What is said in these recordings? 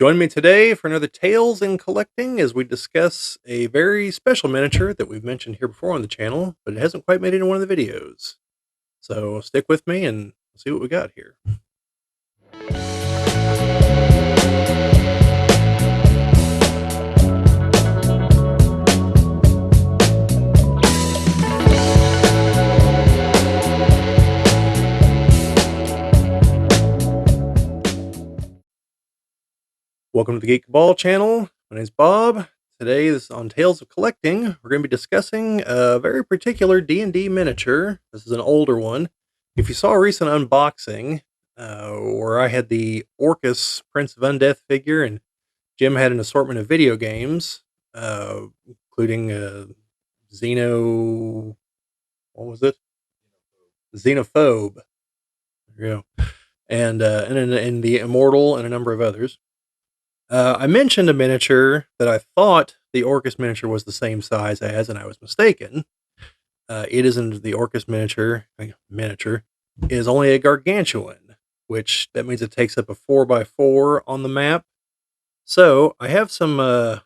Join me today for another Tales in Collecting as we discuss a very special miniature that we've mentioned here before on the channel, but it hasn't quite made it into one of the videos. So stick with me and see what we got here. Welcome to the Geek Ball channel. My name's Bob. Today, this is on Tales of Collecting. We're going to be discussing a very particular D&D miniature. This is an older one. If you saw a recent unboxing, where I had the Orcus Prince of Undeath figure and Jim had an assortment of video games, including Xeno. What was it? Xenophobe. There you go. And the Immortal and a number of others. I mentioned a miniature that I thought the Orcus miniature was the same size as, and I was mistaken. It isn't the Orcus miniature. Miniature is only a gargantuan, which that means it takes up a 4x4 on the map. So I have some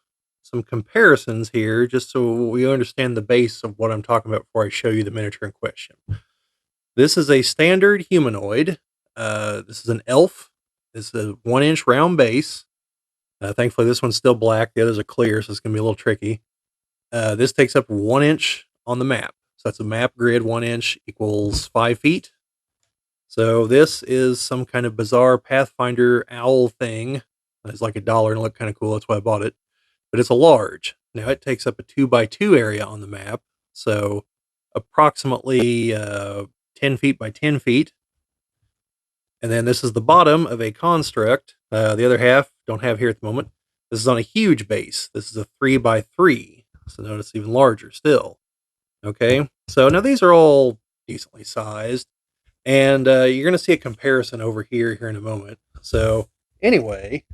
comparisons here, just so we understand the base of what I'm talking about before I show you the miniature in question. This is a standard humanoid. This is an elf. This is a 1-inch round base. Thankfully, this one's still black. The others are clear, so it's going to be a little tricky. This takes up 1 inch on the map. So that's a map grid. 1 inch equals 5 feet. So this is some kind of bizarre Pathfinder owl thing. It's like $1 and it looked kind of cool. That's why I bought it. But it's a large. Now it takes up a 2x2 area on the map. So approximately 10 feet by 10 feet. And then this is the bottom of a construct. The other half don't have here at the moment. This is on a huge base. This is a 3x3. So notice even larger still. Okay. So now these are all decently sized. And you're going to see a comparison over here in a moment. So anyway,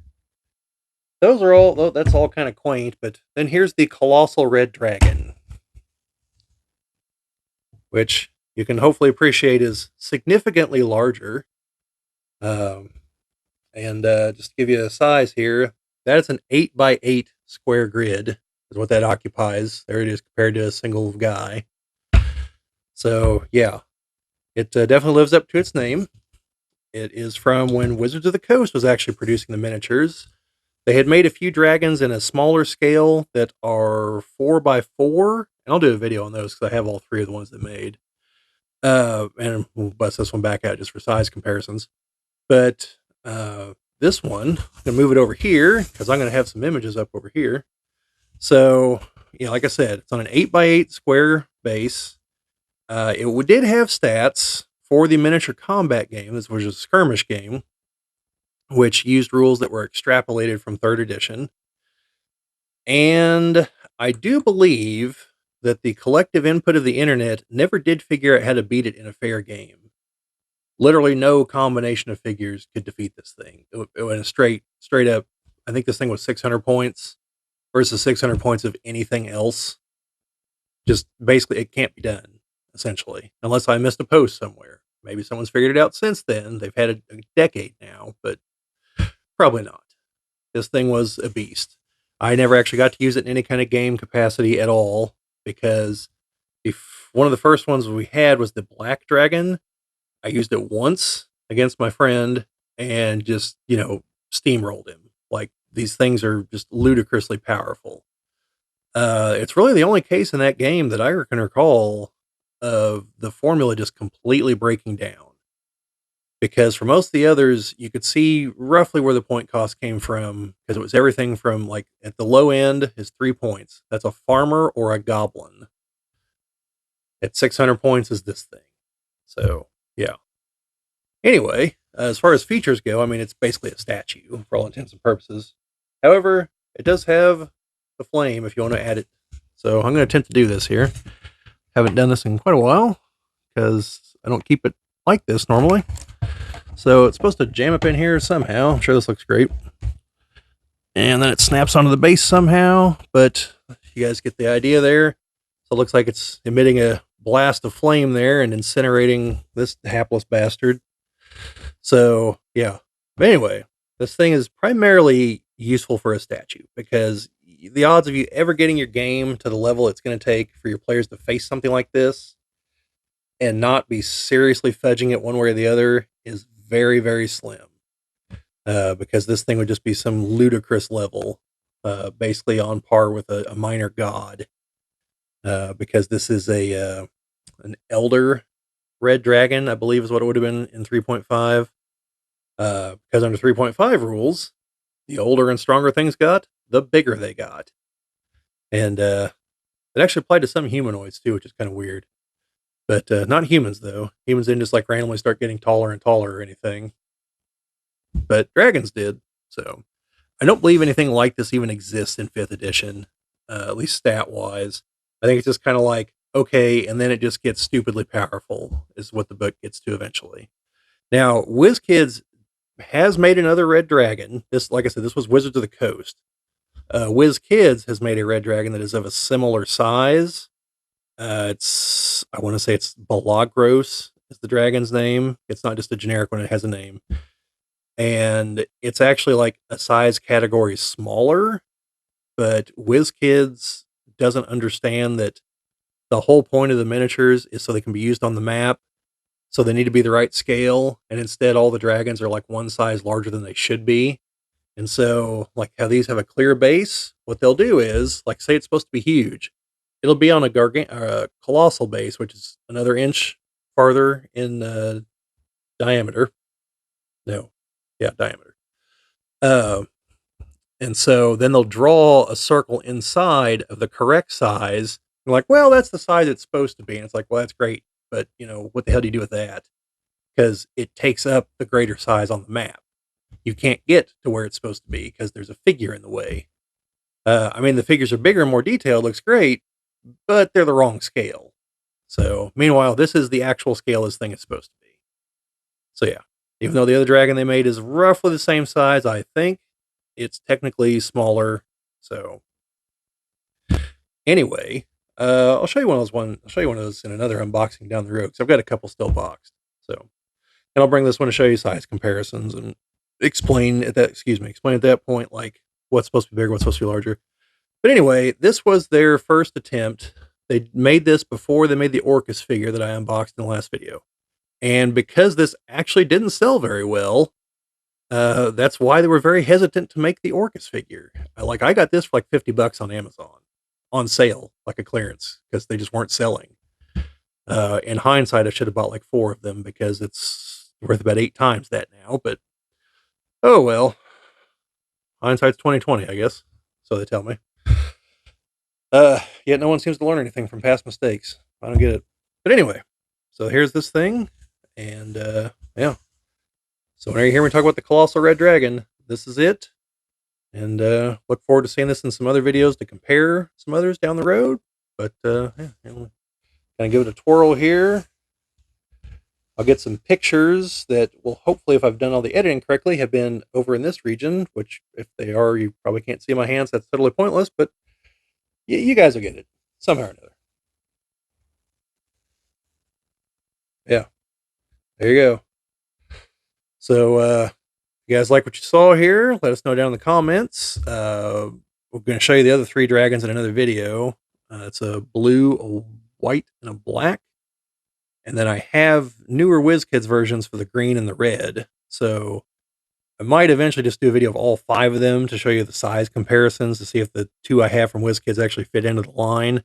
that's all kind of quaint. But then here's the Colossal Red Dragon, which you can hopefully appreciate is significantly larger. Just to give you a size here, that's an 8x8 square grid is what that occupies. There it is compared to a single guy. So yeah, it definitely lives up to its name. It is from when Wizards of the Coast was actually producing the miniatures. They had made a few dragons in a smaller scale that are 4x4, and I'll do a video on those because I have all three of the ones they made. And we'll bust this one back out just for size comparisons. But this one, I'm going to move it over here because I'm going to have some images up over here. So, like I said, it's on an 8x8 square base. It did have stats for the miniature combat game. This was a skirmish game, which used rules that were extrapolated from 3rd edition. And I do believe that the collective input of the internet never did figure out how to beat it in a fair game. Literally no combination of figures could defeat this thing. It went straight up. I think this thing was 600 points versus 600 points of anything else. Just basically, it can't be done, essentially, unless I missed a post somewhere. Maybe someone's figured it out since then. They've had a decade now, but probably not. This thing was a beast. I never actually got to use it in any kind of game capacity at all because one of the first ones we had was the Black Dragon. I used it once against my friend and just, steamrolled him. Like, these things are just ludicrously powerful. It's really the only case in that game that I can recall of the formula just completely breaking down. Because for most of the others, you could see roughly where the point cost came from, because it was everything from, like, at the low end is 3 points. That's a farmer or a goblin. At 600 points is this thing. So, yeah. Anyway, as far as features go, I mean, it's basically a statue for all intents and purposes. However, it does have the flame if you want to add it. So I'm going to attempt to do this here. Haven't done this in quite a while because I don't keep it like this normally. So it's supposed to jam up in here somehow. I'm sure this looks great. And then it snaps onto the base somehow, but you guys get the idea there. So it looks like it's emitting a blast of flame there and incinerating this hapless bastard. So, yeah. But anyway, this thing is primarily useful for a statue, because the odds of you ever getting your game to the level it's going to take for your players to face something like this and not be seriously fudging it one way or the other is very, very slim. Because this thing would just be some ludicrous level, basically on par with a minor god. Because this is an elder red dragon, I believe is what it would have been in 3.5. Because under 3.5 rules, the older and stronger things got, the bigger they got. And it actually applied to some humanoids too, which is kind of weird. But not humans, though. Humans didn't just like randomly start getting taller and taller or anything. But dragons did. So I don't believe anything like this even exists in 5th edition, at least stat wise. I think it's just kind of like, okay, and then it just gets stupidly powerful, is what the book gets to eventually. Now, WizKids has made another red dragon. This, like I said, this was Wizards of the Coast. WizKids has made a red dragon that is of a similar size. I want to say it's Balagros is the dragon's name. It's not just a generic one, it has a name. And it's actually like a size category smaller, but WizKids doesn't understand that the whole point of the miniatures is so they can be used on the map. So they need to be the right scale. And instead, all the dragons are like one size larger than they should be. And so, like how these have a clear base, what they'll do is, like, say it's supposed to be huge, it'll be on a colossal base, which is another inch farther in diameter. No, yeah, diameter. Uh, and so then they'll draw a circle inside of the correct size. You're like, well, that's the size it's supposed to be. And it's like, well, that's great. But, what the hell do you do with that? Because it takes up the greater size on the map. You can't get to where it's supposed to be because there's a figure in the way. I mean, the figures are bigger and more detailed, looks great, but they're the wrong scale. So, meanwhile, this is the actual scale this thing is supposed to be. So, yeah, even though the other dragon they made is roughly the same size, I think it's technically smaller. So, anyway, I'll show you one of those. I'll show you one of those in another unboxing down the road because I've got a couple still boxed. So, and I'll bring this one to show you size comparisons and explain at that point, like what's supposed to be bigger, what's supposed to be larger. But anyway, this was their first attempt. They made this before they made the Orcus figure that I unboxed in the last video. And because this actually didn't sell very well, that's why they were very hesitant to make the Orcus figure. I got this for like $50 on Amazon on sale, like a clearance, because they just weren't selling. In hindsight, I should have bought like 4 of them because it's worth about 8 times that now. But oh well, hindsight's 2020, I guess. So they tell me. Yet no one seems to learn anything from past mistakes. I don't get it. But anyway, so here's this thing, and yeah. So whenever you hear me talk about the Colossal Red Dragon, this is it. And look forward to seeing this in some other videos to compare some others down the road. But yeah, kind of give it a twirl here. I'll get some pictures that will hopefully, if I've done all the editing correctly, have been over in this region, which if they are, you probably can't see my hands. That's totally pointless, but you guys will get it somehow or another. Yeah, there you go. So, you guys like what you saw here? Let us know down in the comments. We're going to show you the other 3 dragons in another video. It's a blue, a white, and a black. And then I have newer WizKids versions for the green and the red. So I might eventually just do a video of all 5 of them to show you the size comparisons to see if the 2 I have from WizKids actually fit into the line.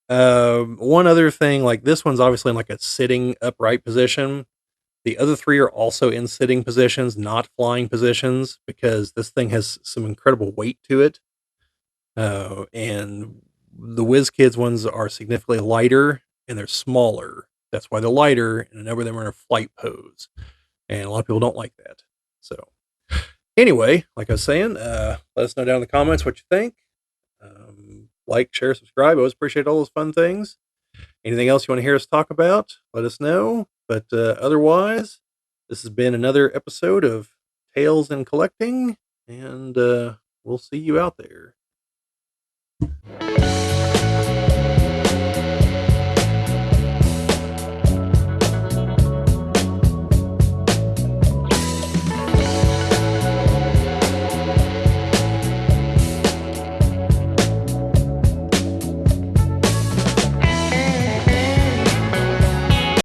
One other thing, like this one's obviously in like a sitting upright position. The other 3 are also in sitting positions, not flying positions, because this thing has some incredible weight to it. And the WizKids ones are significantly lighter and they're smaller. That's why they're lighter, and a number of them are in a flight pose. And a lot of people don't like that. So, anyway, like I was saying, let us know down in the comments what you think. Like, share, subscribe. I always appreciate all those fun things. Anything else you want to hear us talk about, let us know. But otherwise, this has been another episode of Tales and Collecting, and we'll see you out there.